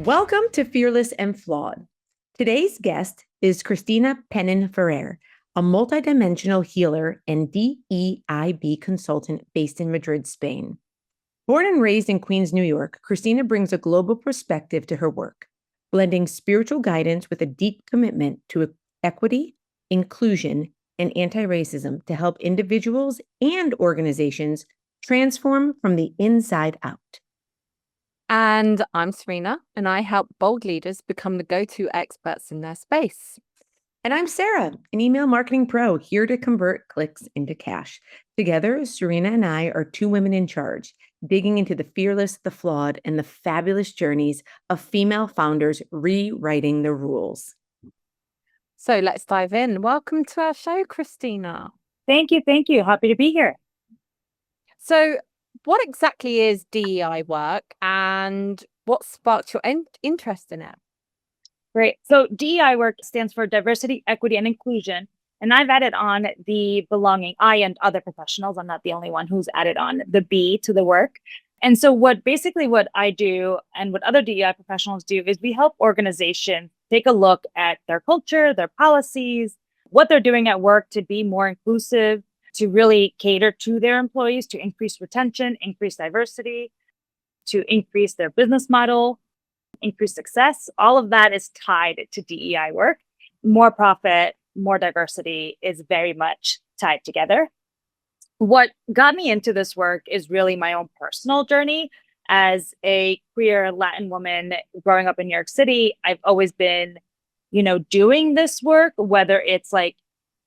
Welcome to Fearless and Flawed. Today's guest is Cristina Penin, a multidimensional healer and DEIB consultant based in Madrid, Spain. Born and raised in Queens, New York, Cristina brings a global perspective to her work, blending spiritual guidance with a deep commitment to equity, inclusion, and anti-racism to help individuals and organizations transform from the inside out. And I'm Serena, and I help bold leaders become the go-to experts in their space. And I'm Sarah, an email marketing pro here to convert clicks into cash. Together, Serena and I are two women in charge, digging into the fearless, the flawed, and the fabulous journeys of female founders rewriting the rules. So let's dive in. Welcome to our show, Cristina. Thank you. Happy to be here. So what exactly is DEI work and what sparked your interest in it? Great. So DEI work stands for diversity, equity, and inclusion. And I've added on the belonging, I and other professionals. I'm not the only one who's added on the B to the work. And so what I do and what other DEI professionals do is we help organizations take a look at their culture, their policies, what they're doing at work to be more inclusive, to really cater to their employees, to increase retention, increase diversity, to increase their business model, increase success. All of that is tied to DEI work. More profit, more diversity is very much tied together. What got me into this work is really my own personal journey. As a queer Latin woman growing up in New York City, I've always been, doing this work, whether it's like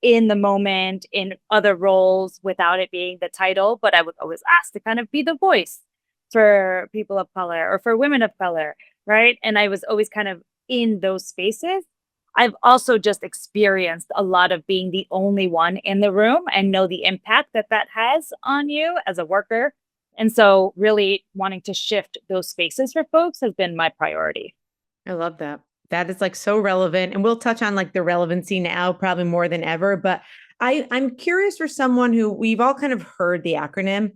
in the moment, in other roles without it being the title, but I was always asked to kind of be the voice for people of color or for women of color, right? And I was always kind of in those spaces. I've also just experienced a lot of being the only one in the room and know the impact that has on you as a worker. And so really wanting to shift those spaces for folks has been my priority. I love that. That is like so relevant. And we'll touch on like the relevancy now, probably more than ever. But I'm curious for someone who we've all kind of heard the acronym.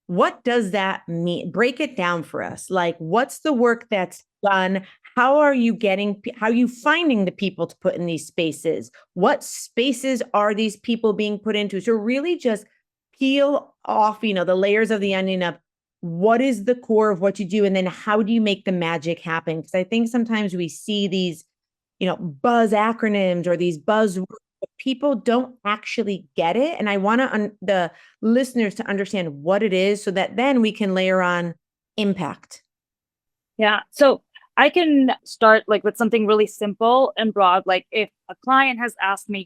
What does that mean? Break it down for us. Like, what's the work that's done? How are you finding the people to put in these spaces? What spaces are these people being put into? So really just peel off, the layers of the onion of what is the core of what you do, and then how do you make the magic happen? Because I think sometimes we see these, buzz acronyms or these buzzwords, but people don't actually get it. And I want the listeners to understand what it is so that then we can layer on impact. Yeah. So I can start with something really simple and broad. Like if a client has asked me,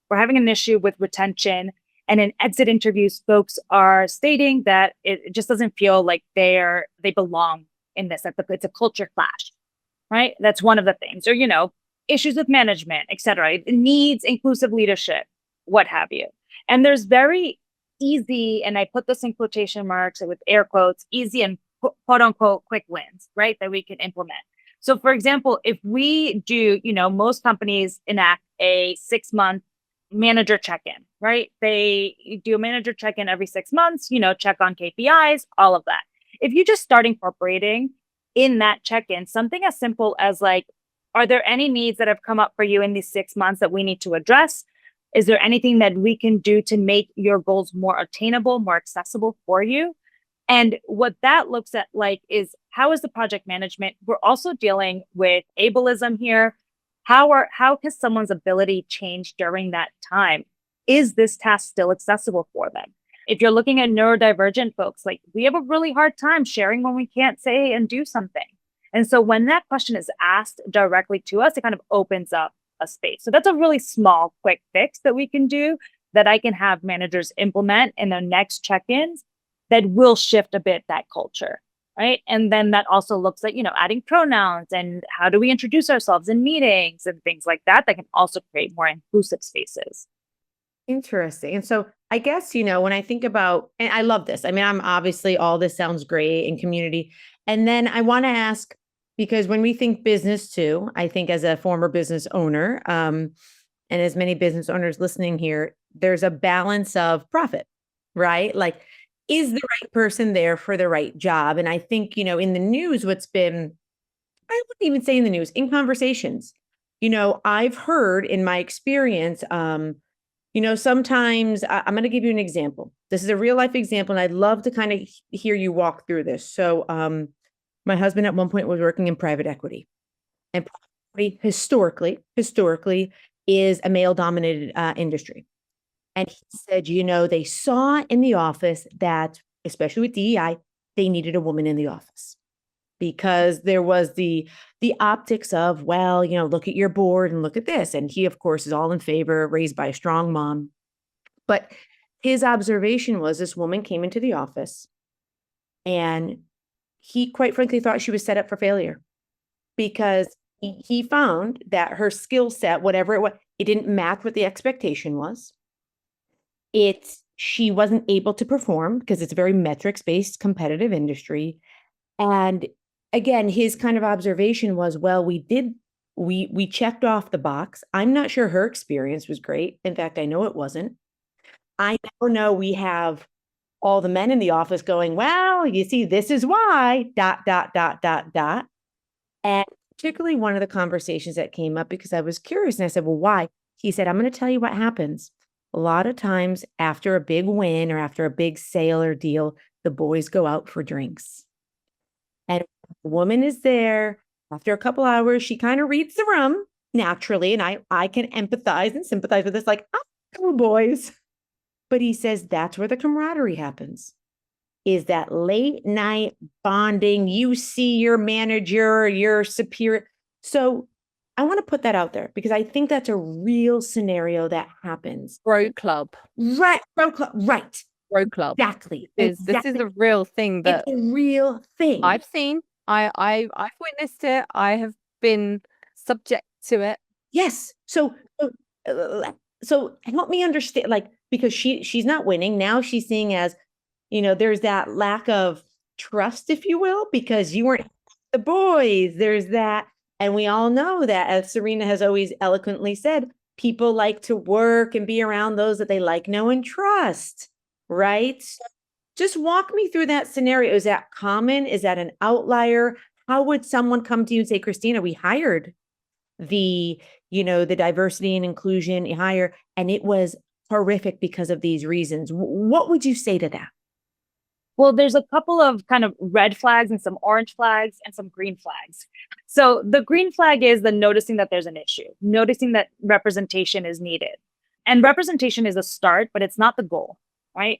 we're having an issue with retention, and in exit interviews, folks are stating that it just doesn't feel like they belong in this. It's a culture clash, right? That's one of the things. Or, issues with management, et cetera. It needs inclusive leadership, what have you. And there's very easy, and I put this in quotation marks with air quotes, easy and quote unquote quick wins, right? That we can implement. So for example, if we do, most companies enact a 6-month manager check-in, right? They do a manager check-in every 6 months, check on KPIs, all of that. If you just start incorporating in that check-in, something as simple as like, are there any needs that have come up for you in these 6 months that we need to address? Is there anything that we can do to make your goals more attainable, more accessible for you? And what that looks at is how is the project management? We're also dealing with ableism here. How has someone's ability changed during that time? Is this task still accessible for them? If you're looking at neurodivergent folks, we have a really hard time sharing when we can't say and do something. And so when that question is asked directly to us, it kind of opens up a space. So that's a really small, quick fix that we can do that I can have managers implement in their next check-ins that will shift a bit that culture. Right. And then that also looks like, adding pronouns and how do we introduce ourselves in meetings and things like that can also create more inclusive spaces. Interesting. And so I guess, when I think about, and I love this, I'm obviously all this sounds great in community. And then I want to ask, because when we think business too, I think as a former business owner, and as many business owners listening here, there's a balance of profit, right? Like, is the right person there for the right job? And I think, in the news, what's been I wouldn't even say in the news, in conversations. I've heard in my experience, sometimes I'm going to give you an example. This is a real life example, and I'd love to kind of hear you walk through this. So, my husband at one point was working in private equity, and private equity historically is a male dominated industry. And he said, they saw in the office that, especially with DEI, they needed a woman in the office because there was the optics of, well, look at your board and look at this. And he, of course, is all in favor, raised by a strong mom. But his observation was this woman came into the office and he quite frankly thought she was set up for failure because he found that her skill set, whatever it was, it didn't match what the expectation was. She wasn't able to perform because it's a very metrics-based competitive industry. And again, his kind of observation was, well, we checked off the box. I'm not sure her experience was great. In fact, I know it wasn't. I now know we have all the men in the office going, well, you see, this is why, ... And particularly one of the conversations that came up, because I was curious and I said, well, why? He said, I'm going to tell you what happens. A lot of times after a big win or after a big sale or deal, the boys go out for drinks. And the woman is there after a couple hours, she kind of reads the room naturally. And I can empathize and sympathize with this, like, oh, boys. But he says that's where the camaraderie happens, is that late night bonding. You see your manager, your superior. So I want to put that out there because I think that's a real scenario that happens. Bro club. Right. Bro club. Right. Bro club. Exactly. This is a real thing that it's a real thing. I've seen. I've witnessed it. I have been subject to it. Yes. So help me understand, like, because she's not winning. Now she's seeing as, there's that lack of trust, if you will, because you weren't the boys. There's that. And we all know that, as Serena has always eloquently said, people like to work and be around those that they like, know, and trust. Right? So just walk me through that scenario. Is that common? Is that an outlier? How would someone come to you and say, Cristina, we hired the diversity and inclusion hire, and it was horrific because of these reasons? What would you say to that? Well, there's a couple of kind of red flags and some orange flags and some green flags. So the green flag is the noticing that there's an issue, noticing that representation is needed. And representation is a start, but it's not the goal, right?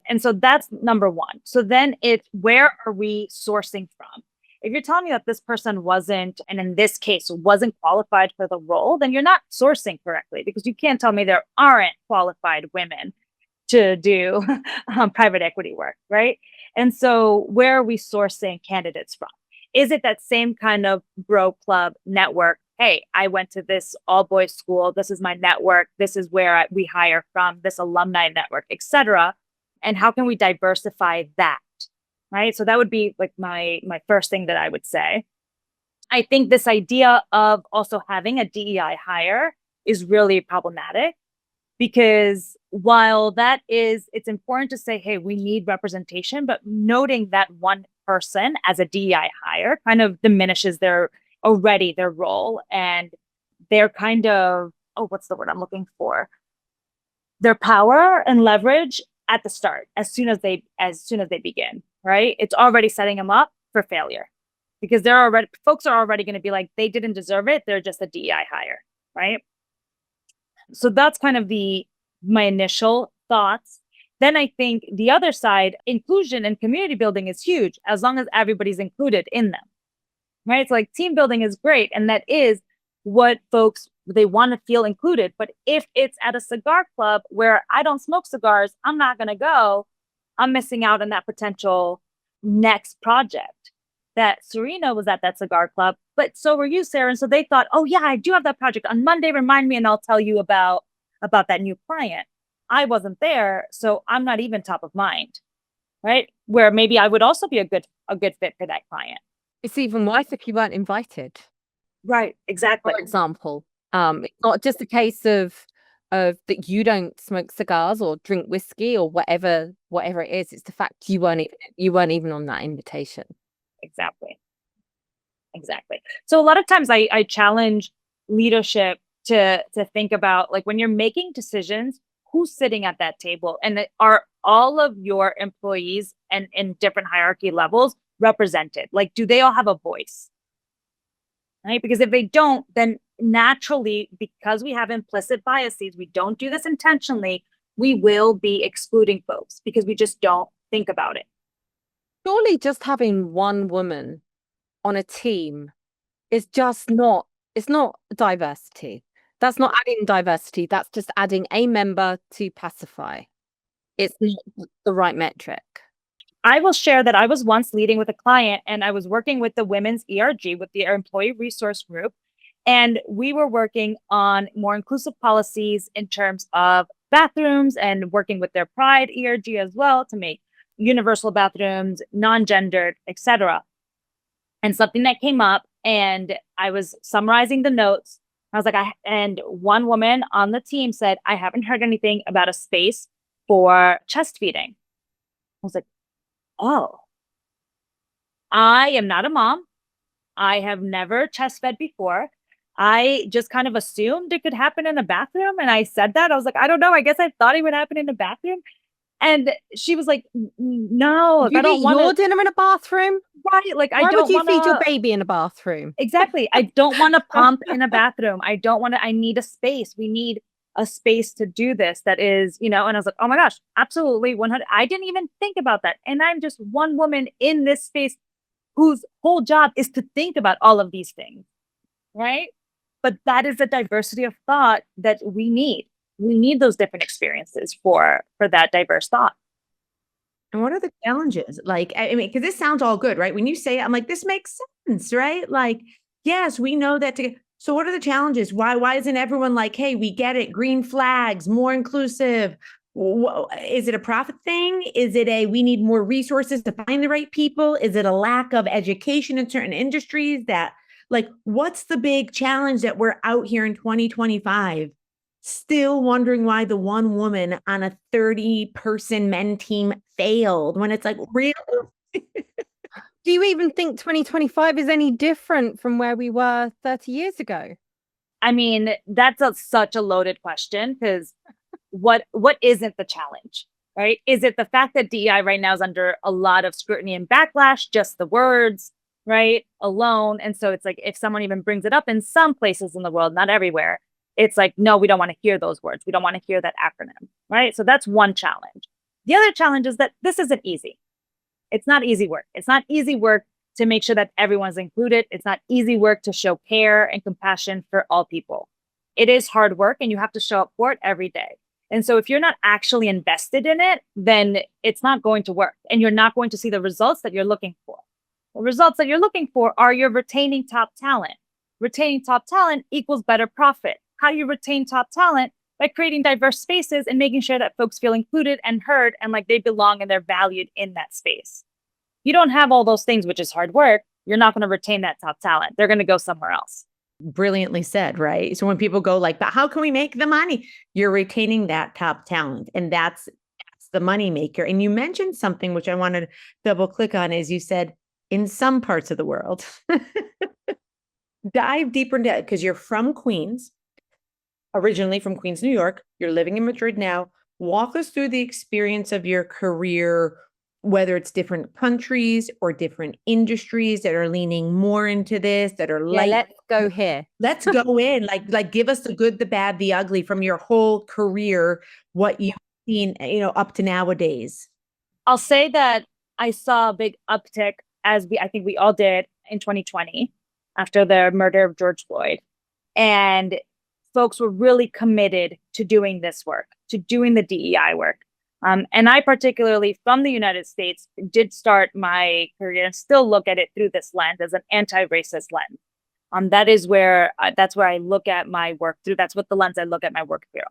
And so that's number one. So then it's, where are we sourcing from? If you're telling me that this person wasn't, and in this case, wasn't qualified for the role, then you're not sourcing correctly, because you can't tell me there aren't qualified women to do private equity work, right? And so where are we sourcing candidates from? Is it that same kind of bro club network? Hey, I went to this all boys school. This is my network. This is where we hire from, this alumni network, etc. And how can we diversify that? Right. So that would be like my first thing that I would say. I think this idea of also having a DEI hire is really problematic, because while that is, it's important to say, hey, we need representation, but noting that one person as a DEI hire kind of diminishes their role and their kind of, what's the word I'm looking for? Their power and leverage at the start, as soon as they begin, right? It's already setting them up for failure, because folks are already going to be like, they didn't deserve it. They're just a DEI hire, right? So that's kind of my initial thoughts. Then I think the other side, inclusion and community building is huge, as long as everybody's included in them, right? It's like team building is great, and that is what folks, they want to feel included. But if it's at a cigar club where I don't smoke cigars, I'm not going to go. I'm missing out on that potential next project. That Serena was at that cigar club, but so were you, Sarah. And so they thought, oh yeah, I do have that project on Monday. Remind me, and I'll tell you about that new client. I wasn't there, so I'm not even top of mind, right? Where maybe I would also be a good fit for that client. It's even worse if you weren't invited. Right, exactly. For example, it's not just a case of that you don't smoke cigars or drink whiskey or whatever it is. It's the fact you weren't even on that invitation. Exactly. Exactly. So a lot of times I challenge leadership to think about, like, when you're making decisions, who's sitting at that table, and are all of your employees and in different hierarchy levels represented? Like, do they all have a voice? Right? Because if they don't, then naturally, because we have implicit biases, we don't do this intentionally, we will be excluding folks because we just don't think about it. Surely just having one woman on a team is just not, it's not diversity. That's not adding diversity. That's just adding a member to pacify. It's not the right metric. I will share that I was once leading with a client, and I was working with the women's ERG, with the employee resource group. And we were working on more inclusive policies in terms of bathrooms and working with their Pride ERG as well to make universal bathrooms, non-gendered, etc. And something that came up, and I was summarizing the notes. I was like, and one woman on the team said, I haven't heard anything about a space for chest feeding. I was like, oh, I am not a mom. I have never chest fed before. I just kind of assumed it could happen in a bathroom. And I said that. I was like, I don't know. I guess I thought it would happen in a bathroom. And she was like, no, If you I don't eat want your dinner in a bathroom, Right. Like, I why don't would you want feed your to. baby in a bathroom? Exactly. I don't want to pump in a bathroom. I don't want to. I need a space. We need a space to do this that is, and I was like, oh my gosh, absolutely 100. I didn't even think about that. And I'm just one woman in this space whose whole job is to think about all of these things. Right. But that is the diversity of thought that we need. We need those different experiences for that diverse thought. And what are the challenges? Like, I mean, because this sounds all good, right? When you say it, I'm like, this makes sense, right? Like, yes, we know that. So what are the challenges? Why isn't everyone like, hey, we get it, green flags, more inclusive? Is it a profit thing? Is it we need more resources to find the right people? Is it a lack of education in certain industries that, like, what's the big challenge that we're out here in 2025 still wondering why the one woman on a 30-person men team failed, when it's like, really? Do you even think 2025 is any different from where we were 30 years ago? I mean, that's such a loaded question, because what isn't the challenge, right? Is it the fact that DEI right now is under a lot of scrutiny and backlash, just the words, right, alone? And so it's like, if someone even brings it up in some places in the world, not everywhere, it's like, no, we don't want to hear those words. We don't want to hear that acronym, right? So that's one challenge. The other challenge is that this isn't easy. It's not easy work. It's not easy work to make sure that everyone's included. It's not easy work to show care and compassion for all people. It is hard work, and you have to show up for it every day. And so if you're not actually invested in it, then it's not going to work, and you're not going to see the results that you're looking for. The results that you're looking for are you're retaining top talent. Retaining top talent equals better profit. How do you retain top talent? By creating diverse spaces and making sure that folks feel included and heard and like they belong and they're valued in that space. You don't have all those things, which is hard work. You're not going to retain that top talent. They're going to go somewhere else. Brilliantly said, right? So when people go like, but how can we make the money? You're retaining that top talent, and that's the money maker. And you mentioned something which I wanted to double click on, is you said in some parts of the world. Dive deeper into it, because you're from Queens, originally from Queens, New York. You're living in Madrid now. Walk us through the experience of your career, whether it's different countries or different industries that are leaning more into this, that are Yeah, like, let's go here. let's go in, like give us the good, the bad, the ugly from your whole career, what you've seen, up to nowadays. I'll say that I saw a big uptick, as I think we all did, in 2020 after the murder of George Floyd. And folks were really committed to doing this work, to doing the DEI work. And I particularly, from the United States, did start my career and still look at it through this lens, as an anti-racist lens. That's where I look at my work through. That's what the lens I look at my work through.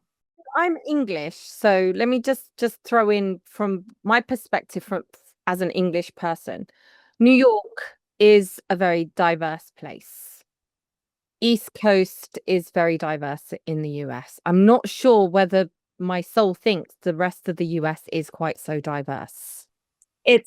I'm English, so let me just throw in from my perspective, as an English person. New York is a very diverse place. East Coast is very diverse in the US. I'm not sure whether my soul thinks the rest of the US is quite so diverse.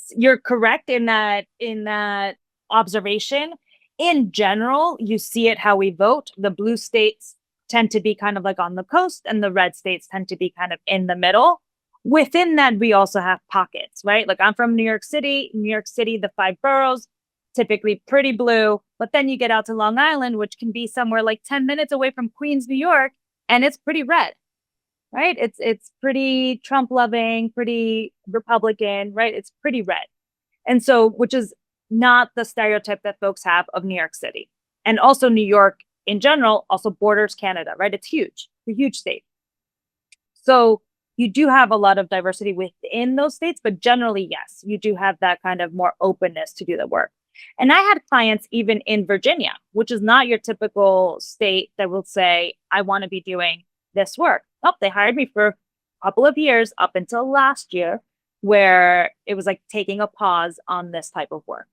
You're correct in that observation. in general, you see it how we vote. The blue states tend to be kind of like on the coast, and the red states tend to be kind of in the middle. Within that, we also have pockets, right? Like I'm from New York City. New York City, the 5 boroughs, typically pretty blue. But then you get out to Long Island, which can be somewhere like 10 minutes away from Queens, New York, and it's pretty red, right? It's pretty Trump loving, pretty Republican, right? It's pretty red. And so, which is not the stereotype that folks have of New York City. And also New York in general also borders Canada, right? It's huge, it's a huge state. So you do have a lot of diversity within those states, but generally, yes, you do have that kind of more openness to do the work. And I had clients even in Virginia, which is not your typical state that will say, I want to be doing this work. Oh, they hired me for a couple of years up until last year, where it was like taking a pause on this type of work.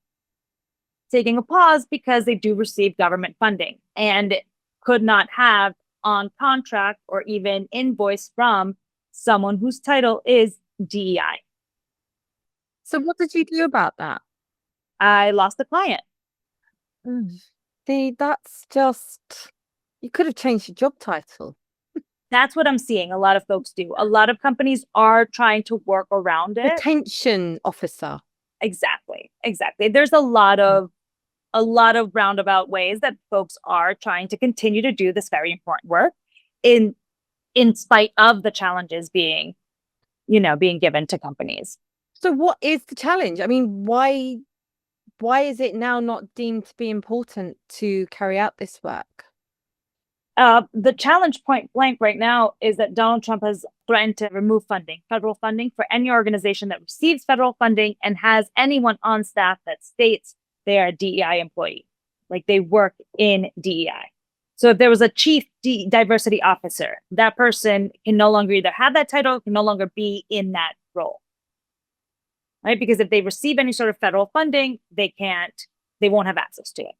Taking a pause because they do receive government funding and could not have on contract or even invoice from someone whose title is DEI. So what did you do about that? I lost the client. See, that's just, you could have changed your job title. That's what I'm seeing a lot of folks do. A lot of companies are trying to work around it. Retention officer. Exactly. There's a lot of roundabout ways that folks are trying to continue to do this very important work in spite of the challenges being given to companies. So what is the challenge? I mean, why is it now not deemed to be important to carry out this work? The challenge point blank right now is that Donald Trump has threatened to remove federal funding for any organization that receives federal funding and has anyone on staff that states they are a DEI employee, like they work in DEI. So if there was a chief diversity officer, that person can no longer either have that title, can no longer be in that role, right? Because if they receive any sort of federal funding, they won't have access to it.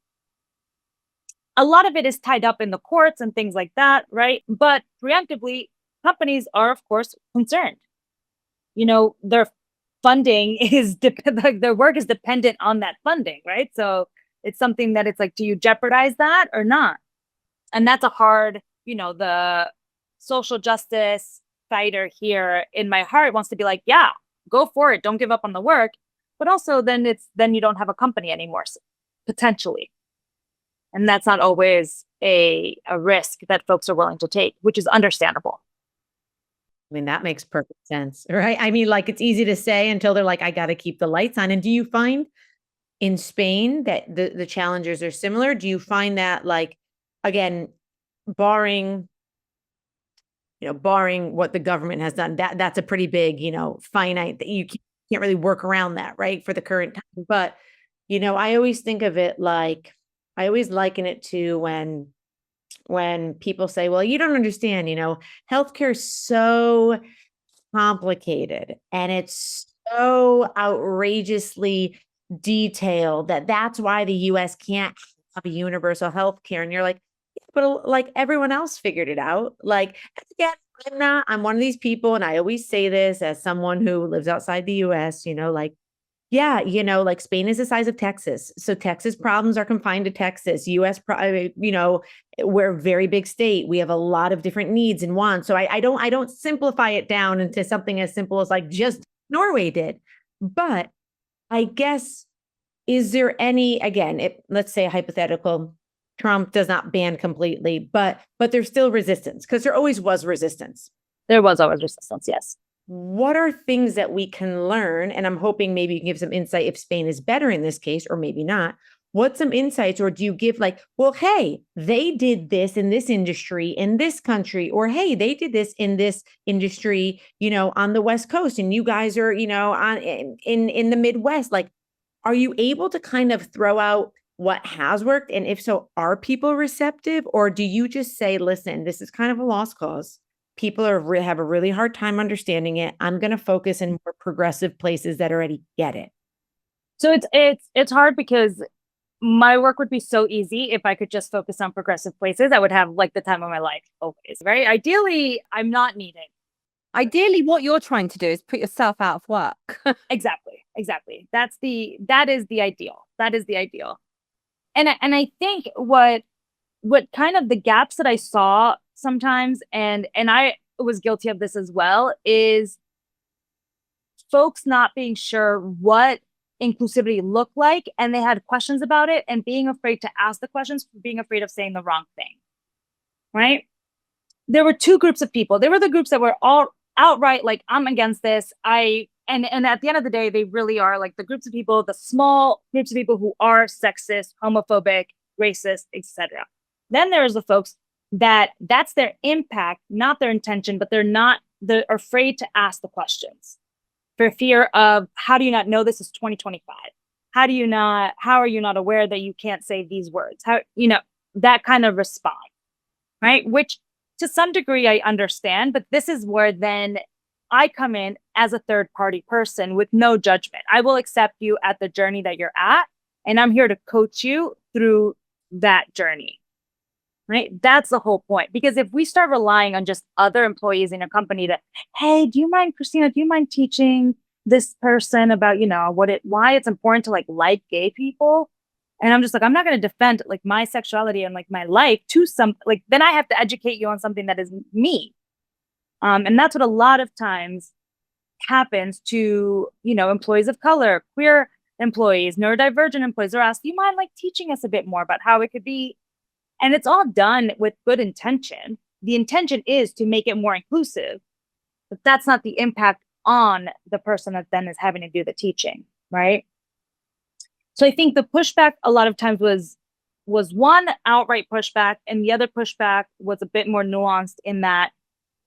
A lot of it is tied up in the courts and things like that, right? But preemptively, companies are, of course, concerned. Their funding is their work is dependent on that funding, right? So it's something that it's like, do you jeopardize that or not? And that's a hard, the social justice fighter here in my heart wants to be like, yeah, go for it. Don't give up on the work. But also then you don't have a company anymore, potentially. And that's not always a risk that folks are willing to take, which is understandable. I mean, that makes perfect sense, right? I mean, like it's easy to say until they're like, I got to keep the lights on. And do you find in Spain that the challenges are similar? Do you find that, like, again, barring what the government has done, that's a pretty big, finite that you can't really work around that, right? For the current time. But, I always think of it like, I always liken it to when people say, well, you don't understand, healthcare is so complicated and it's so outrageously detailed that's why the US can't have a universal healthcare. And you're like, but like everyone else figured it out. Like, again, I'm one of these people. And I always say this as someone who lives outside the US, like, yeah, like Spain is the size of Texas. So Texas problems are confined to Texas. US, we're a very big state. We have a lot of different needs and wants. So I don't simplify it down into something as simple as like just Norway did. But I guess, is there any, again, let's say a hypothetical, Trump does not ban completely, but there's still resistance because there always was resistance. There was always resistance, yes. What are things that we can learn? And I'm hoping maybe you can give some insight if Spain is better in this case, or maybe not. What's some insights, or do you give like, well, hey, they did this in this industry in this country, or hey, they did this in this industry, on the West Coast, and you guys are, in the Midwest. Like, are you able to kind of throw out what has worked? And if so, are people receptive, or do you just say, listen, this is kind of a lost cause? People have a really hard time understanding it. I'm going to focus in more progressive places that already get it. So it's hard because my work would be so easy if I could just focus on progressive places. I would have like the time of my life always, right? Ideally, I'm not needed. Ideally, what you're trying to do is put yourself out of work. Exactly. That is the ideal. I think what kind of the gaps that I saw sometimes, and I was guilty of this as well, is folks not being sure what inclusivity looked like, and they had questions about it, and being afraid to ask the questions, being afraid of saying the wrong thing, right? There were two groups of people. There were the groups that were all outright like, I'm against this. And at the end of the day, they really are like the groups of people, the small groups of people who are sexist, homophobic, racist, etc. Then there's the folks that's their impact, not their intention, but they're afraid to ask the questions for fear of, how do you not know this is 2025? How are you not aware that you can't say these words? That kind of response, right? Which to some degree I understand, but this is where then I come in as a third party person with no judgment. I will accept you at the journey that you're at, and I'm here to coach you through that journey, right? That's the whole point. Because if we start relying on just other employees in a company to, hey, Cristina, do you mind teaching this person about, why it's important to like gay people? And I'm just like, I'm not going to defend like my sexuality and like my life to then I have to educate you on something that is me. And that's what a lot of times happens to, employees of color, queer employees, neurodivergent employees are asked, do you mind like teaching us a bit more about how it could be? And it's all done with good intention. The intention is to make it more inclusive, but that's not the impact on the person that then is having to do the teaching, right? So I think the pushback a lot of times was one outright pushback, and the other pushback was a bit more nuanced in that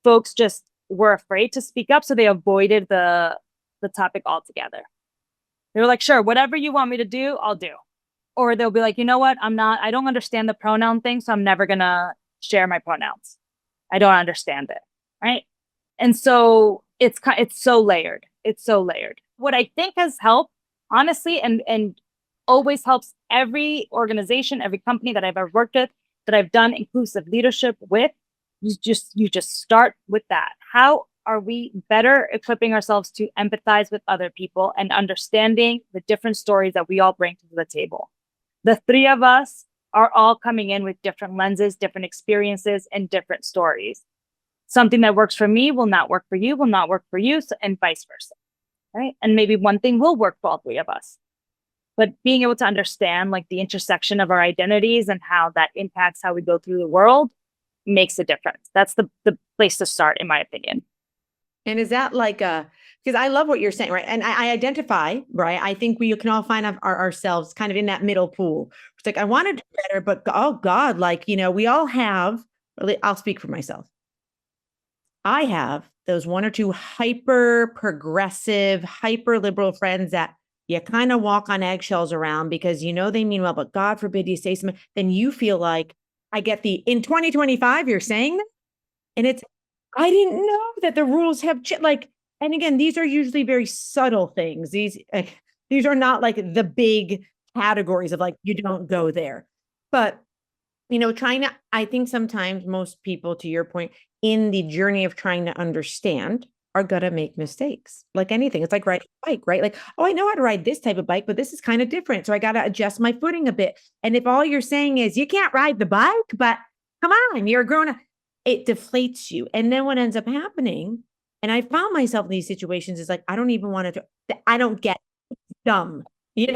folks just were afraid to speak up, so they avoided the topic altogether. They were like, sure, whatever you want me to do, I'll do. Or they'll be like, you know what, I don't understand the pronoun thing, so I'm never gonna share my pronouns. I don't understand it, right? And so it's so layered. It's so layered. What I think has helped, honestly, and always helps every organization, every company that I've ever worked with, that I've done inclusive leadership with, you just start with that. How are we better equipping ourselves to empathize with other people and understanding the different stories that we all bring to the table? The three of us are all coming in with different lenses, different experiences, and different stories. Something that works for me will not work for you, and vice versa, right? And maybe one thing will work for all three of us. But being able to understand like the intersection of our identities and how that impacts how we go through the world makes a difference. That's the place to start, in my opinion. And is that like because I love what you're saying, right? And I identify, right? I think we can all find ourselves kind of in that middle pool. It's like, I want to do better, but oh God, like, we all have, I'll speak for myself. I have those one or two hyper progressive, hyper liberal friends that you kind of walk on eggshells around because they mean well, but God forbid you say something, then you feel like I get in 2025, you're saying that? And I didn't know that the rules have and again, these are usually very subtle things. These are not like the big categories of like, you don't go there. But, I think sometimes most people, to your point, in the journey of trying to understand, are going to make mistakes. Like anything. It's like riding a bike, right? Like, oh, I know how to ride this type of bike, but this is kind of different. So I got to adjust my footing a bit. And if all you're saying is you can't ride the bike, but come on, you're a grown up, it deflates you. And then what ends up happening, and I found myself in these situations, is like, I don't even want to, I don't get it. It's dumb.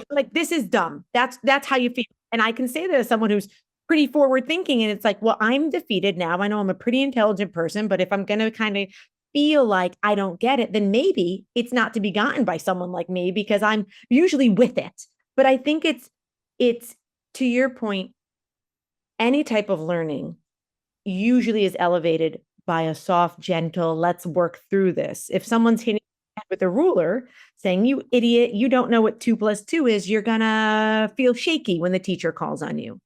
Like this is dumb. That's how you feel. And I can say that as someone who's pretty forward thinking. And it's like, well, I'm defeated now. I know I'm a pretty intelligent person, but if I'm going to kind of feel like I don't get it, then maybe it's not to be gotten by someone like me because I'm usually with it. But I think it's to your point, any type of learning usually is elevated by a soft, gentle, let's work through this. If someone's hitting with a ruler saying, you idiot, you don't know what 2 + 2 is, you're gonna feel shaky when the teacher calls on you.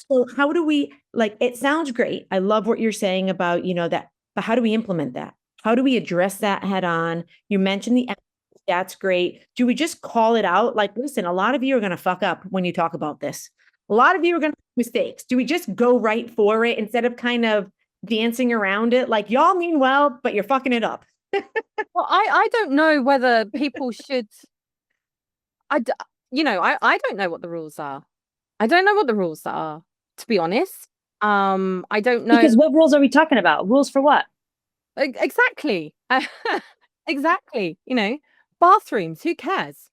So how do we, it sounds great. I love what you're saying about, that, but how do we implement that? How do we address that head on? You mentioned the empathy, that's great. Do we just call it out? Like, listen, a lot of you are going to fuck up when you talk about this. A lot of you are going to make mistakes. Do we just go right for it instead of kind of dancing around it? Like, y'all mean well, but you're fucking it up. Well, I don't know whether people should, I don't know what the rules are. I don't know what the rules are, to be honest. I don't know. Because what rules are we talking about? Rules for what? Exactly. Exactly. Bathrooms, who cares?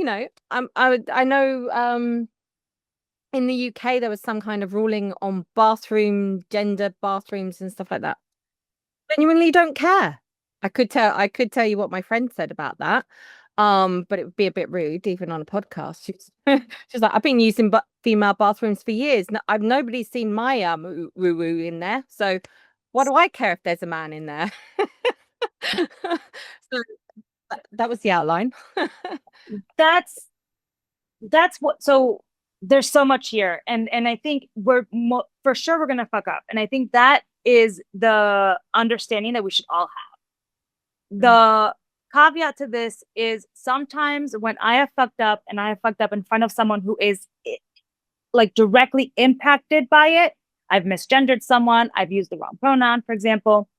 I know in the UK there was some kind of ruling on gender bathrooms and stuff like that. Genuinely don't care. I could tell you what my friend said about that. But it would be a bit rude, even on a podcast. She's like, I've been using female bathrooms for years. Nobody's seen my woo woo in there. So what do I care if there's a man in there? So that was the outline. That's what. So there's so much here, and I think for sure we're gonna fuck up, and I think that is the understanding that we should all have. The caveat to this is sometimes when I have fucked up and I have fucked up in front of someone who is like directly impacted by it, I've misgendered someone, I've used the wrong pronoun, for example,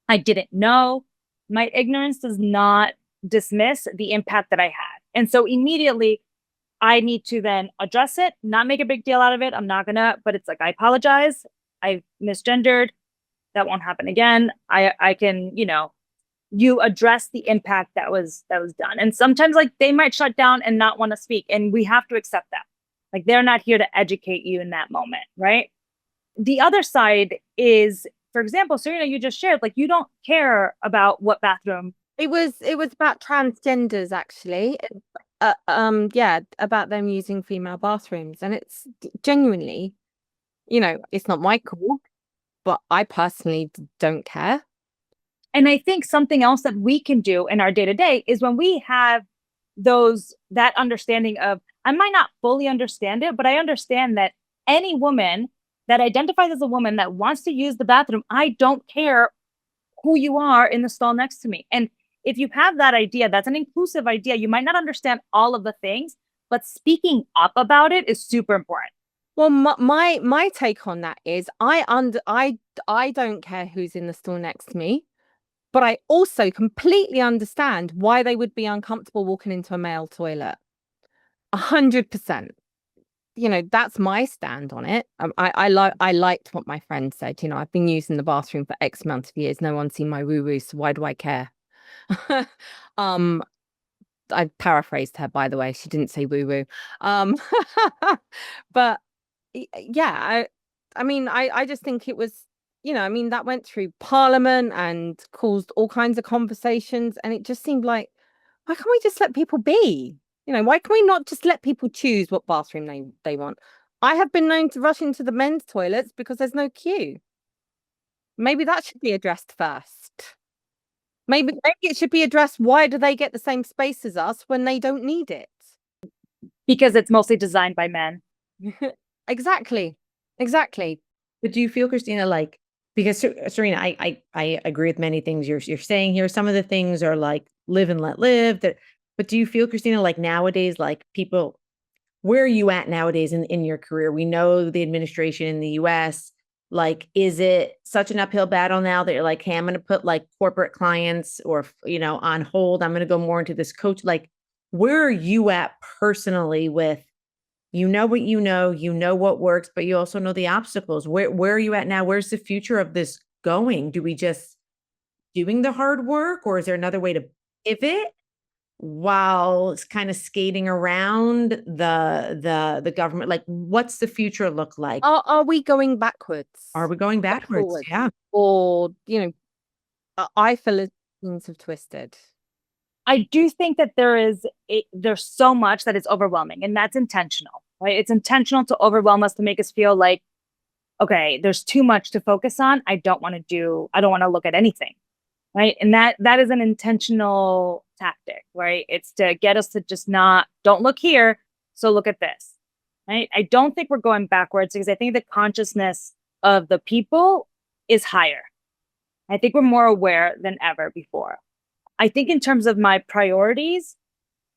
I didn't know. My ignorance does not dismiss the impact that I had. And so immediately I need to then address it, not make a big deal out of it. I'm not gonna, but it's like, I apologize. I misgendered. That won't happen again. I can, you address the impact that was done. And sometimes like they might shut down and not want to speak. And we have to accept that. Like they're not here to educate you in that moment, right? The other side is, for example, Serena, you just shared, like you don't care about what bathroom. It was about transgenders, actually. Yeah, about them using female bathrooms. And it's genuinely, it's not my call, but I personally don't care. And I think something else that we can do in our day-to-day is when we have that understanding of, I might not fully understand it, but I understand that any woman that identifies as a woman that wants to use the bathroom, I don't care who you are in the stall next to me. And if you have that idea, that's an inclusive idea. You might not understand all of the things, but speaking up about it is super important. Well, my take on that is I don't care who's in the stall next to me, but I also completely understand why they would be uncomfortable walking into a male toilet. 100%. That's my stand on it. I liked what my friend said. I've been using the bathroom for X amount of years. No one's seen my woo woo, so why do I care? I paraphrased her, by the way. She didn't say woo woo. But yeah, I just think it was, that went through Parliament and caused all kinds of conversations, and it just seemed like, why can't we just let people be? Why can we not just let people choose what bathroom they want? I have been known to rush into the men's toilets because there's no queue. Maybe that should be addressed first. Maybe it should be addressed. Why do they get the same space as us when they don't need it? Because it's mostly designed by men. Exactly. But do you feel, Cristina, like, because Serena, I agree with many things you're saying here. Some of the things are like live and let live. But do you feel, Cristina, like nowadays, like people, where are you at nowadays in your career? We know the administration in the US, like, is it such an uphill battle now that you're like, hey, I'm going to put like corporate clients or, on hold. I'm going to go more into this coach. Like, where are you at personally with, what what works, but you also know the obstacles. Where are you at now? Where's the future of this going? Do we just doing the hard work, or is there another way to pivot while it's kind of skating around the government? Like, what's the future look like? Are we going backwards? Are we going backwards? Yeah. Or, I feel things have twisted. I do think that there's so much that is overwhelming, and that's intentional, right? It's intentional to overwhelm us, to make us feel like, okay, there's too much to focus on. I don't want to look at anything, right? And that is an intentional tactic, right? It's to get us to just don't look here, so look at this, right? I don't think we're going backwards, because I think the consciousness of the people is higher. I think we're more aware than ever before. I think in terms of my priorities,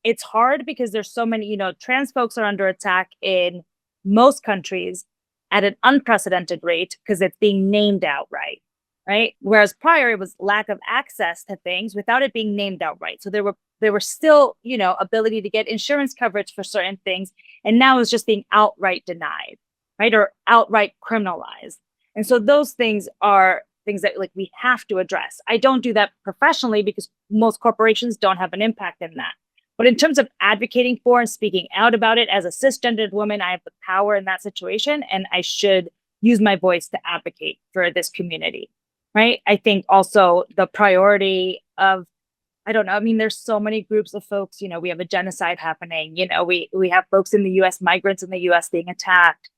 it's hard because there's so many, trans folks are under attack in most countries at an unprecedented rate because it's being named outright, right? Whereas prior, it was lack of access to things without it being named outright. So there were there was still, ability to get insurance coverage for certain things. And now it's just being outright denied, right? Or outright criminalized. And so those things are things that like we have to address. I don't do that professionally because most corporations don't have an impact in that. But in terms of advocating for and speaking out about it, as a cisgendered woman, I have the power in that situation, and I should use my voice to advocate for this community, right? I think also the priority of, I don't know, I mean, there's so many groups of folks, we have a genocide happening, we have folks in the US, migrants in the US being attacked.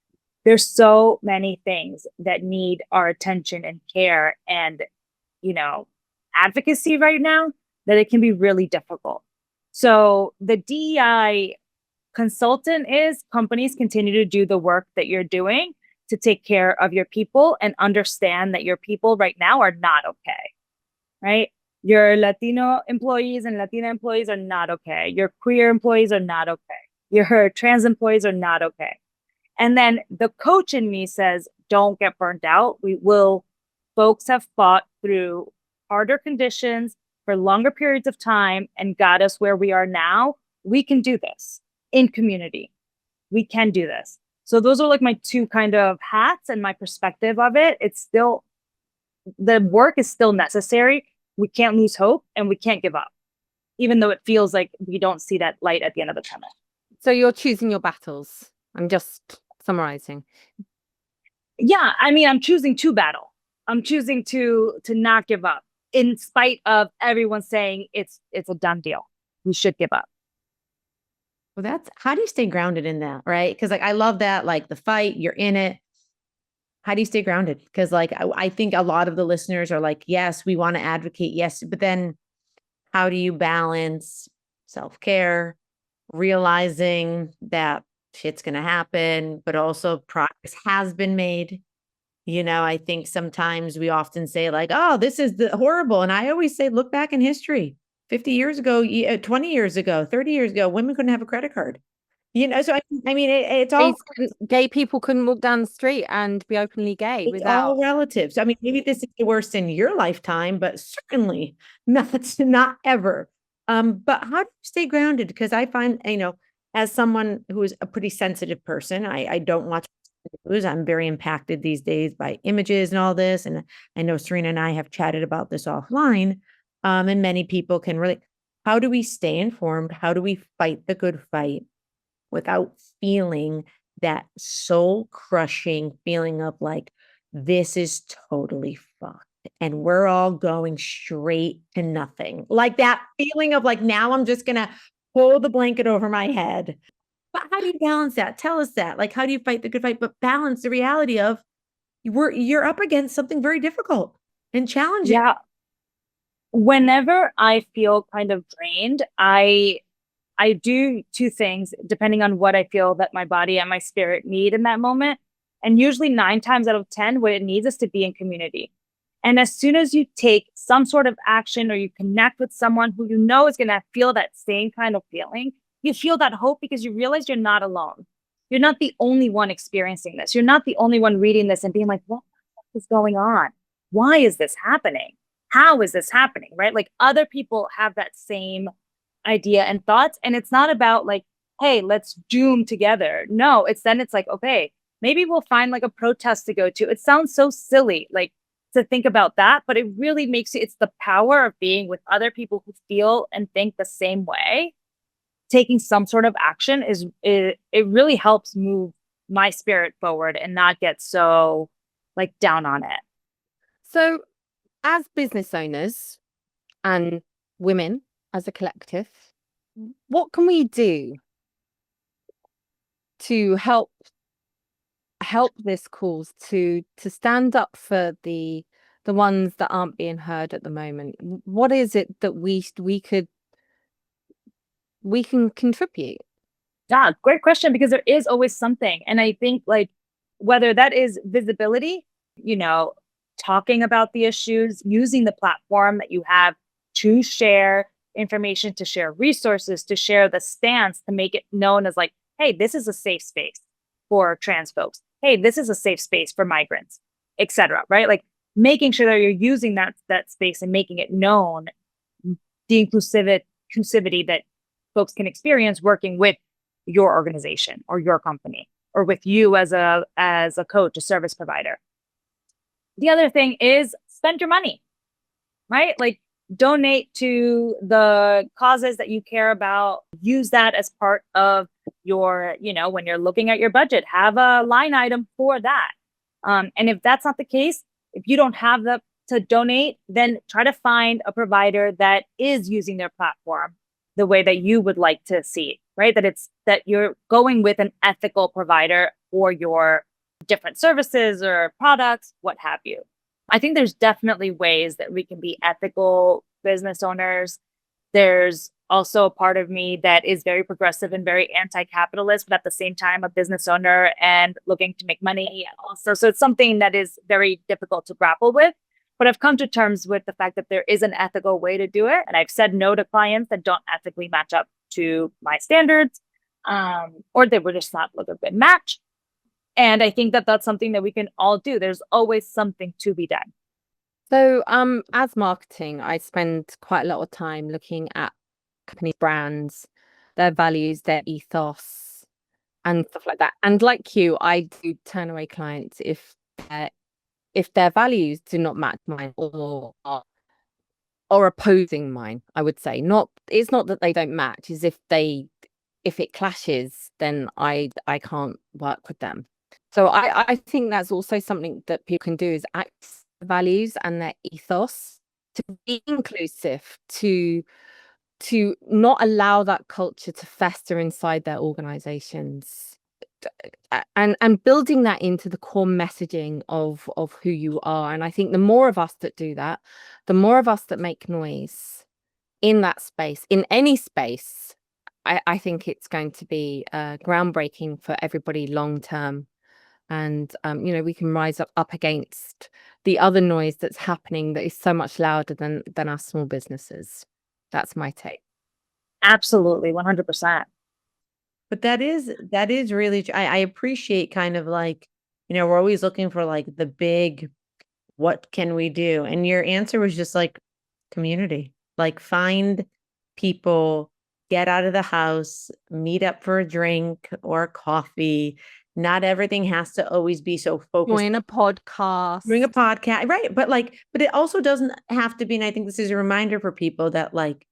There's so many things that need our attention and care and, advocacy right now that it can be really difficult. So the DEI consultant is companies continue to do the work that you're doing to take care of your people and understand that your people right now are not okay, right? Your Latino employees and Latina employees are not okay. Your queer employees are not okay. Your trans employees are not okay. And then the coach in me says, don't get burnt out. Folks have fought through harder conditions for longer periods of time and got us where we are now. We can do this in community. We can do this. So those are like my two kind of hats and my perspective of it. It's still, the work is still necessary. We can't lose hope and we can't give up, even though it feels like we don't see that light at the end of the tunnel. So you're choosing your battles. I'm just summarizing. Yeah, I mean, I'm choosing to battle. I'm choosing to not give up, in spite of everyone saying it's a done deal. We should give up. Well, that's, how do you stay grounded in that, right? Because like I love that, like the fight, you're in it. How do you stay grounded? Because like I think a lot of the listeners are like, yes, we want to advocate, yes, but then how do you balance self-care, realizing that shit's going to happen, but also progress has been made? I think sometimes we often say like, oh, this is horrible. And I always say, look back in history, 50 years ago, 20 years ago, 30 years ago, women couldn't have a credit card. So I mean, it's all gay people couldn't walk down the street and be openly gay without all relative. So I mean, maybe this is the worst in your lifetime, but certainly not ever. But how do you stay grounded? Because I find, as someone who is a pretty sensitive person, I don't watch news. I'm very impacted these days by images and all this. And I know Serena and I have chatted about this offline. And many people can really, how do we stay informed? How do we fight the good fight without feeling that soul crushing feeling of like, this is totally fucked and we're all going straight to nothing? Like that feeling of like, now I'm just going to pull the blanket over my head. But how do you balance that? Tell us that. Like, how do you fight the good fight, but balance the reality of you're up against something very difficult and challenging? Yeah. Whenever I feel kind of drained, I do two things depending on what I feel that my body and my spirit need in that moment. And usually 9 times out of 10, what it needs is to be in community. And as soon as you take some sort of action or you connect with someone who you know is going to feel that same kind of feeling, you feel that hope because you realize you're not alone. You're not the only one experiencing this. You're not the only one reading this and being like, what is going on? Why is this happening? How is this happening? Right? Like other people have that same idea and thoughts. And it's not about like, hey, let's doom together. No, it's like, okay, maybe we'll find like a protest to go to. It sounds so silly, like to think about that, but it really makes it's the power of being with other people who feel and think the same way. Taking some sort of action it really helps move my spirit forward and not get so like down on it. So as business owners and women as a collective, what can we do to help this cause to stand up for the ones that aren't being heard at the moment? What is it that we can contribute? Yeah, great question, because there is always something. And I think like whether that is visibility, talking about the issues, using the platform that you have to share information, to share resources, to share the stance, to make it known as like, hey, this is a safe space for trans folks. Hey, this is a safe space for migrants, etc. Right? Like making sure that you're using that space and making it known, the inclusivity that folks can experience working with your organization or your company or with you as a coach, a service provider. The other thing is spend your money, right? Like donate to the causes that you care about. Use that as part of your, when you're looking at your budget, have a line item for that. And if that's not the case, if you don't have to donate, then try to find a provider that is using their platform the way that you would like to see, right? That you're going with an ethical provider for your different services or products, what have you. I think there's definitely ways that we can be ethical business owners. There's also a part of me that is very progressive and very anti-capitalist, but at the same time, a business owner and looking to make money also. So it's something that is very difficult to grapple with. But I've come to terms with the fact that there is an ethical way to do it. And I've said no to clients that don't ethically match up to my standards, or they were just not a good match. And I think that that's something that we can all do. There's always something to be done. So as marketing, I spend quite a lot of time looking at company brands, their values, their ethos, and stuff like that. And like you, I do turn away clients if their values do not match mine or opposing mine. I would say it's not that they don't match, is if it clashes, then I can't work with them. So I think that's also something that people can do, is act values and their ethos to be inclusive, to not allow that culture to fester inside their organizations, and building that into the core messaging of who you are. And I think the more of us that do that, the more of us that make noise in that space, in any space, I think it's going to be groundbreaking for everybody long term. And we can rise up against the other noise that's happening that is so much louder than our small businesses. That's my take. Absolutely, 100%. But that is really, I appreciate kind of like, we're always looking for like the big, what can we do? And your answer was just like community, like find people, get out of the house, meet up for a drink or coffee. Not everything has to always be so focused. Join a podcast. Bring a podcast, right? But it also doesn't have to be. And I think this is a reminder for people that like,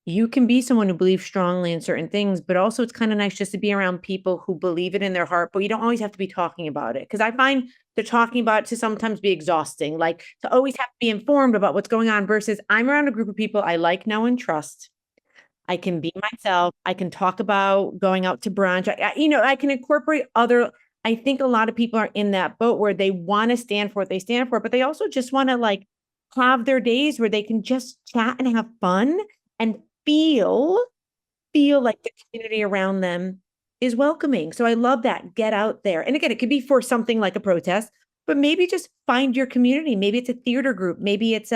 you can be someone who believes strongly in certain things, but also it's kind of nice just to be around people who believe it in their heart, but you don't always have to be talking about it. Because I find that talking about it to sometimes be exhausting, like to always have to be informed about what's going on versus I'm around a group of people I like, know, and trust. I can be myself. I can talk about going out to brunch. I can incorporate other. I think a lot of people are in that boat where they want to stand for what they stand for, but they also just want to like have their days where they can just chat and have fun and feel like the community around them is welcoming. So I love that. Get out there. And again, it could be for something like a protest, but maybe just find your community. Maybe it's a theater group. Maybe it's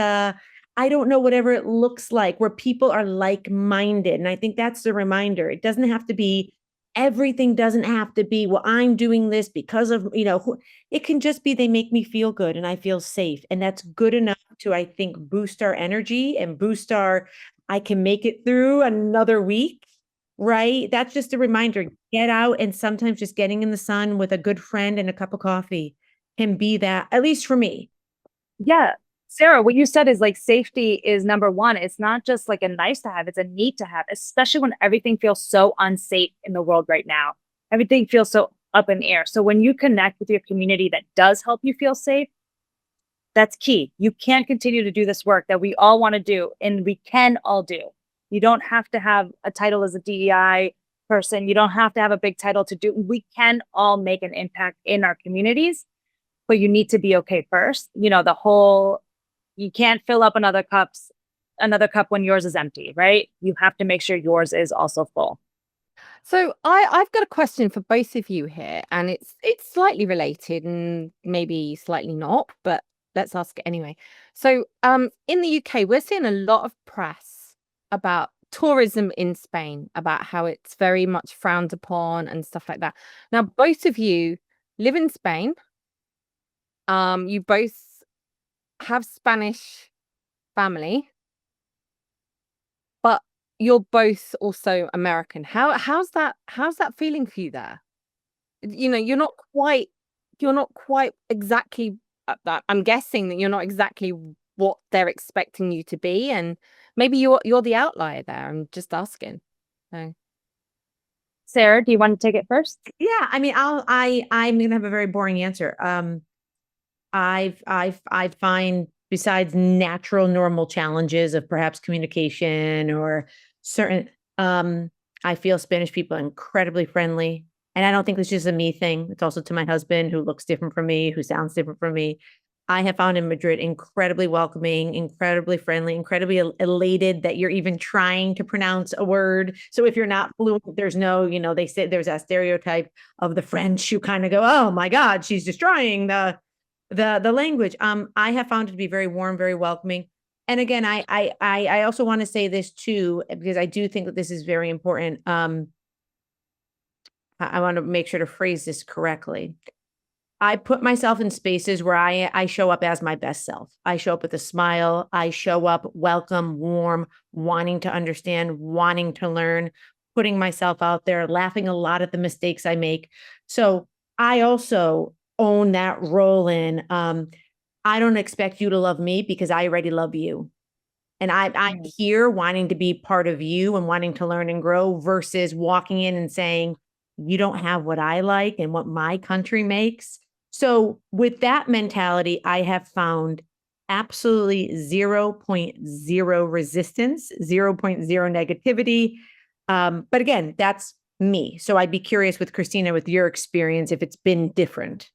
I don't know, whatever it looks like, where people are like-minded. And I think that's the reminder. It doesn't have to be, everything doesn't have to be, well, I'm doing this because of, it can just be, they make me feel good and I feel safe. And that's good enough to, I think, boost our energy and boost I can make it through another week, right? That's just a reminder. Get out, and sometimes just getting in the sun with a good friend and a cup of coffee can be that, at least for me. Yeah. Sarah, what you said is like safety is number one. It's not just like a nice to have, it's a need to have, especially when everything feels so unsafe in the world right now. Everything feels so up in the air. So when you connect with your community that does help you feel safe, that's key. You can't continue to do this work that we all want to do and we can all do. You don't have to have a title as a DEI person. You don't have to have a big title to do. We can all make an impact in our communities, but you need to be okay first. You can't fill up another cup when yours is empty, right? You have to make sure yours is also full. So I've got a question for both of you here, and it's slightly related and maybe slightly not, but let's ask it anyway. So in the UK, we're seeing a lot of press about tourism in Spain, about how it's very much frowned upon and stuff like that. Now, both of you live in Spain. You both have Spanish family, but you're both also American. How's that feeling for you there? You know, you're not quite exactly I'm guessing that you're not exactly what they're expecting you to be, and maybe you're the outlier there. I'm just asking. So. Sarah, do you want to take it first? Yeah, I mean, I'm gonna have a very boring answer. I find, besides natural normal challenges of perhaps communication or certain, I feel Spanish people are incredibly friendly. And I don't think this is just a me thing. It's also to my husband, who looks different from me, who sounds different from me. I have found in Madrid incredibly welcoming, incredibly friendly, incredibly elated that you're even trying to pronounce a word. So if you're not fluent, there's no, they say there's that stereotype of the French who kind of go, "Oh my God, she's destroying the language." I have found it to be very warm, very welcoming. And again, I also want to say this too, because I do think that this is very important. I want to make sure to phrase this correctly. I put myself in spaces where I show up as my best self. I show up with a smile. I show up welcome, warm, wanting to understand, wanting to learn, putting myself out there, laughing a lot at the mistakes I make. So I also own that role in, I don't expect you to love me because I already love you. And I'm here wanting to be part of you and wanting to learn and grow, versus walking in and saying, you don't have what I like and what my country makes. So with that mentality, I have found absolutely 0.0 resistance, 0.0 negativity. But again, that's me. So I'd be curious with Cristina, with your experience, if it's been different.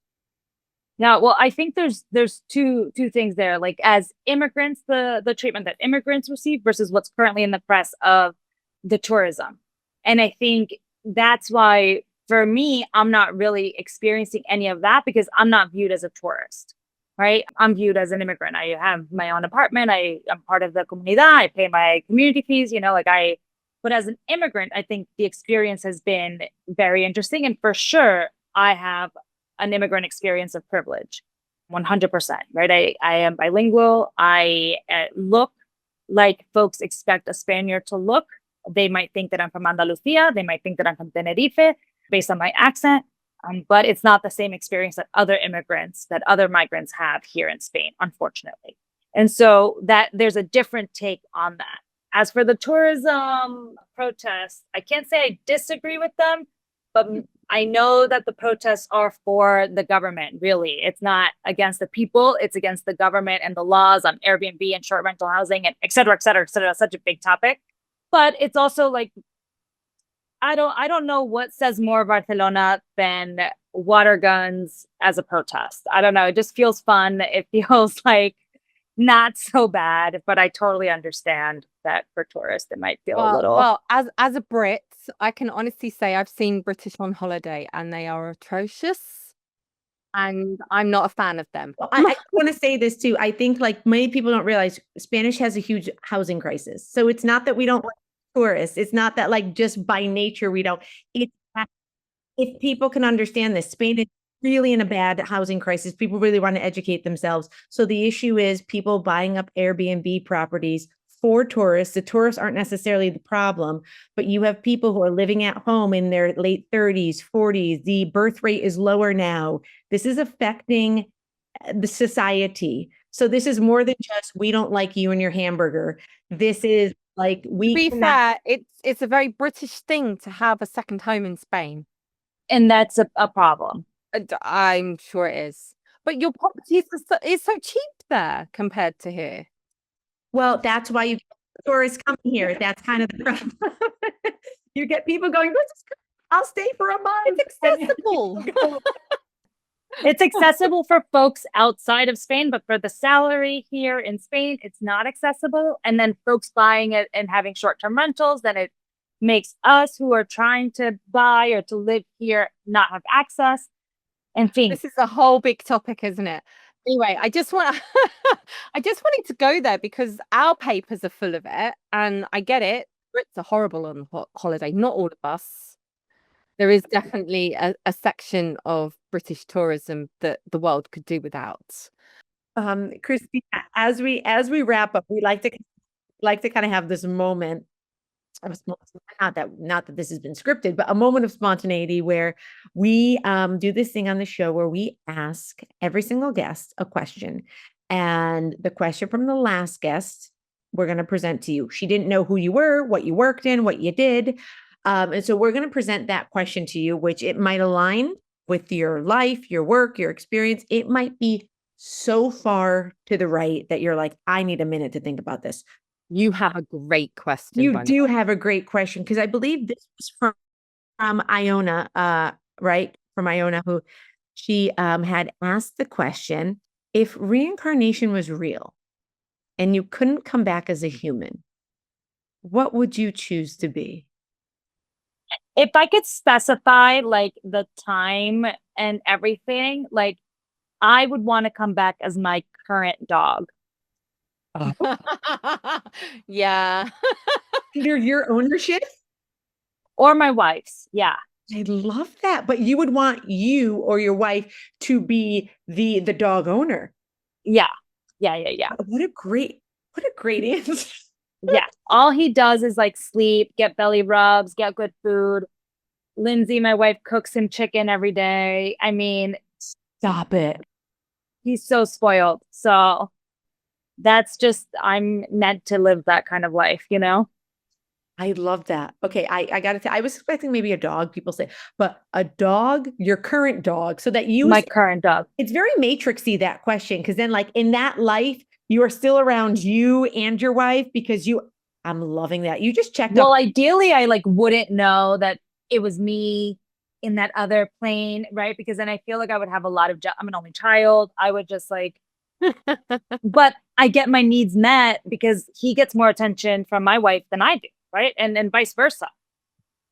Yeah, well, I think there's two things there. Like, as immigrants, the treatment that immigrants receive versus what's currently in the press of the tourism. And I think that's why, for me, I'm not really experiencing any of that, because I'm not viewed as a tourist, right? I'm viewed as an immigrant. I have my own apartment. I'm part of the comunidad. I pay my community fees, but as an immigrant, I think the experience has been very interesting. And for sure, I have an immigrant experience of privilege, 100%, right? I am bilingual. I look like folks expect a Spaniard to look. They might think that I'm from Andalusia. They might think that I'm from Tenerife based on my accent. But it's not the same experience that other migrants have here in Spain, unfortunately. And so that there's a different take on that. As for the tourism protests, I can't say I disagree with them, but I know that the protests are for the government, really. It's not against the people. It's against the government and the laws on Airbnb and short rental housing and et cetera, et cetera, et cetera. Such a big topic. But it's also like, I don't know what says more Barcelona than water guns as a protest. I don't know. It just feels fun. It feels like not so bad, but I totally understand that for tourists it might feel a little. Well, as a Brit, I can honestly say I've seen British on holiday and they are atrocious, and I'm not a fan of them. Well, I want to say this too. I think, like, many people don't realize, Spanish has a huge housing crisis. So it's not that we don't like tourists. It's not that, like, just by nature we don't. If people can understand this, Spain is really in a bad housing crisis. People really want to educate themselves. So the issue is people buying up Airbnb properties for tourists. The tourists aren't necessarily the problem, but you have people who are living at home in their late 30s, 40s. The birth rate is lower now. This is affecting the society. So this is more than just, we don't like you and your hamburger. This is like, To be fair, it's a very British thing to have a second home in Spain. And that's a problem. I'm sure it is. But your property is so cheap there compared to here. Well, that's why you get tourists coming here. That's kind of the problem. You get people going, "This is great. I'll stay for a month." It's accessible. It's accessible for folks outside of Spain, but for the salary here in Spain, it's not accessible. And then folks buying it and having short-term rentals, then it makes us who are trying to buy or to live here not have access. And This is a whole big topic, isn't it? Anyway, I just wanted to go there because our papers are full of it, and I get it. Brits are horrible on holiday. Not all of us. There is definitely a section of British tourism that the world could do without. Cristina, as we wrap up, we like to kind of have this moment not that this has been scripted, but a moment of spontaneity where we do this thing on the show where we ask every single guest a question. And the question from the last guest, we're going to present to you. She didn't know who you were, what you worked in, what you did. And so we're going to present that question to you, which it might align with your life, your work, your experience. It might be so far to the right that you're like, I need a minute to think about this. You have a great question. You do have a great question, because I believe this was from Iona, right? From Iona, who she had asked the question, if reincarnation was real and you couldn't come back as a human, what would you choose to be? If I could specify like the time and everything, like I would want to come back as my current dog. Yeah. Under your ownership? Or my wife's. Yeah. I love that. But you would want you or your wife to be the dog owner. Yeah. Yeah. What a great answer. Yeah. All he does is like sleep, get belly rubs, get good food. Lindsay, my wife, cooks him chicken every day. I mean, Stop it. he's so spoiled. So that's just, I'm meant to live that kind of life, you know? I love that. Okay, I gotta say, I was expecting maybe a dog, people say, but a dog, your current dog, so that you My current dog. it's very matrixy, that question, because then like in that life, you are still around you and your wife because I'm loving that. You just checked Well, up. ideally, I like wouldn't know that it was me in that other plane, right? Because then I feel like I would have a lot of, I'm an only child. I would just like, but I get my needs met because he gets more attention from my wife than I do, right? And vice versa.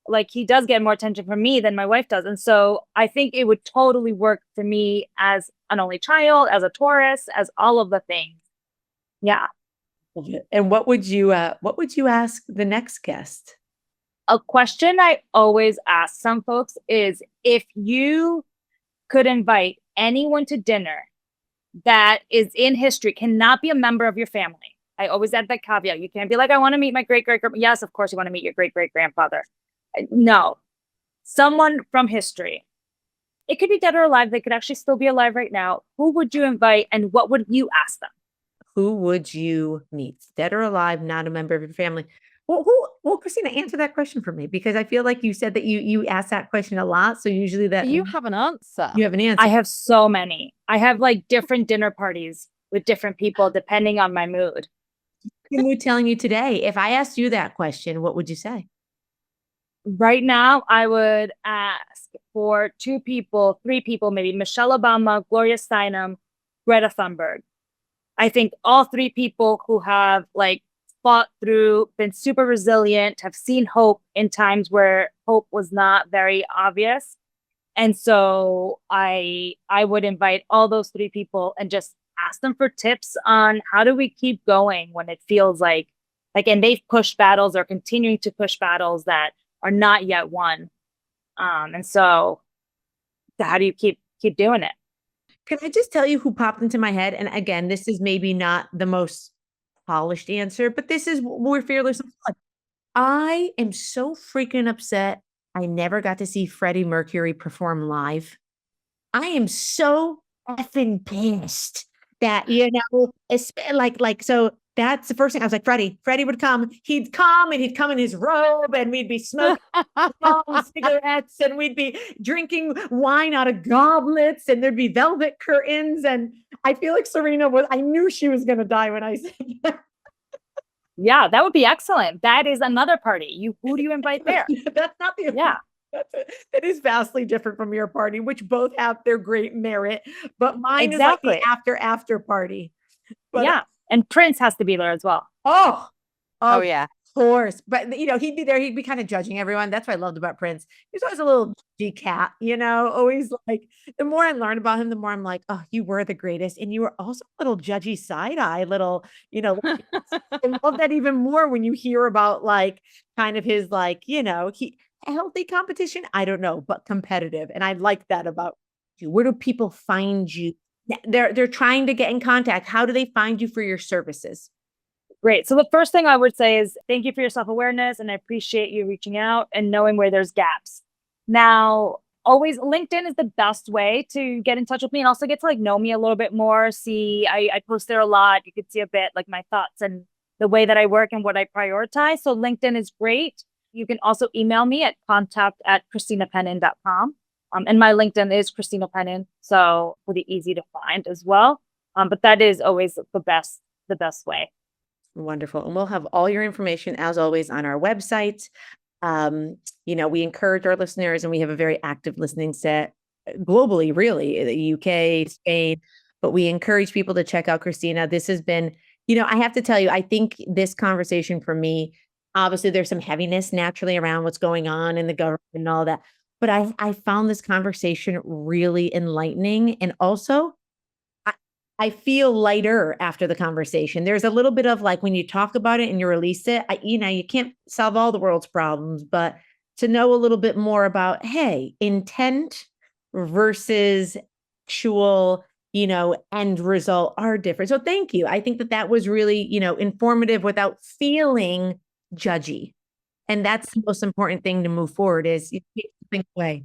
Like he does get more attention from me than my wife does. And so I think it would totally work for me as an only child, as a Taurus, as all of the things. Yeah. And what would you ask the next guest? A question I always ask some folks is if you could invite anyone to dinner that is in history, cannot be a member of your family. I always add that caveat. You can't be like, I want to meet my great-great-grandpa. Yes, of course you want to meet your great-great-grandfather. No, someone from history. It could be dead or alive. They could actually still be alive right now. Who would you invite and what would you ask them? Who would you meet? Dead or alive, not a member of your family. Well, Cristina, answer that question for me, because I feel like you said that you ask that question a lot. So usually that You have an answer. you have an answer. I have so many. I have like different dinner parties with different people depending on my mood. Your mood telling you today. If I asked you that question, what would you say? Right now, I would ask for 2 people, 3 people, maybe Michelle Obama, Gloria Steinem, Greta Thunberg. I think all 3 people who have like fought through, been super resilient, have seen hope in times where hope was not very obvious. And so I would invite all those 3 people and just ask them for tips on how do we keep going when it feels like, and they've pushed battles or continuing to push battles that are not yet won. And so how do you keep doing it? Can I just tell you who popped into my head? And again, this is maybe not the most polished answer, but this is more Fearless and Flawed. I am so freaking upset I never got to see Freddie Mercury perform live. I am so effing pissed that, it's so that's the first thing. I was like, Freddie would come. He'd come and he'd come in his robe and we'd be smoking cigarettes and we'd be drinking wine out of goblets and there'd be velvet curtains. And I feel like I knew she was going to die when I said that. Yeah, that would be excellent. That is another party. Who do you invite there? That's not the Yeah. That is vastly different from your party, which both have their great merit, but mine Exactly. is like the after party. But yeah. And Prince has to be there as well. oh yeah. of course. But he'd be there, he'd be kind of judging everyone. That's what I loved about Prince. He's always a little G cat, always like, the more I learn about him, the more I'm like, oh, you were the greatest. And you were also a little judgy side eye, I love that even more when you hear about like kind of his like, healthy competition. I don't know, but competitive. And I like that about you. Where do people find you? They're trying to get in contact. How do they find you for your services? Great. So the first thing I would say is thank you for your self-awareness, and I appreciate you reaching out and knowing where there's gaps. Now, always LinkedIn is the best way to get in touch with me and also get to like know me a little bit more. See, I post there a lot. You could see a bit like my thoughts and the way that I work and what I prioritize. So LinkedIn is great. You can also email me at contact@CristinaPenin.com. And my LinkedIn is Cristina Penin, so pretty easy to find as well. But that is always the best way. Wonderful. And we'll have all your information, as always, on our website. We encourage our listeners, and we have a very active listening set globally, really, the UK, Spain, but we encourage people to check out Cristina. This has been, I have to tell you, I think this conversation for me, obviously there's some heaviness naturally around what's going on in the government and all that, but I found this conversation really enlightening. And also, I feel lighter after the conversation. There's a little bit of like when you talk about it and you release it, you can't solve all the world's problems, but to know a little bit more about, hey, intent versus actual, end result are different. So thank you. I think that was really, informative without feeling judgy. And that's the most important thing to move forward is you take things away.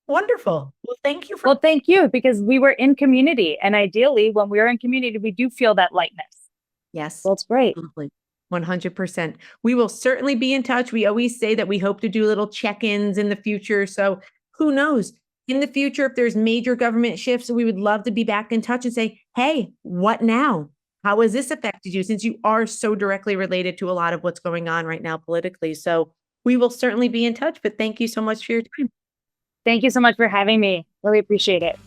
Wonderful. Well, thank you for. Well, thank you, because we were in community, and ideally when we are in community, we do feel that lightness. Yes. Well, it's great. Absolutely. 100%. We will certainly be in touch. We always say that we hope to do little check-ins in the future. So who knows? In the future, if there's major government shifts, we would love to be back in touch and say, hey, what now? How has this affected you? Since you are so directly related to a lot of what's going on right now politically. So we will certainly be in touch, but thank you so much for your time. Thank you so much for having me. Really appreciate it.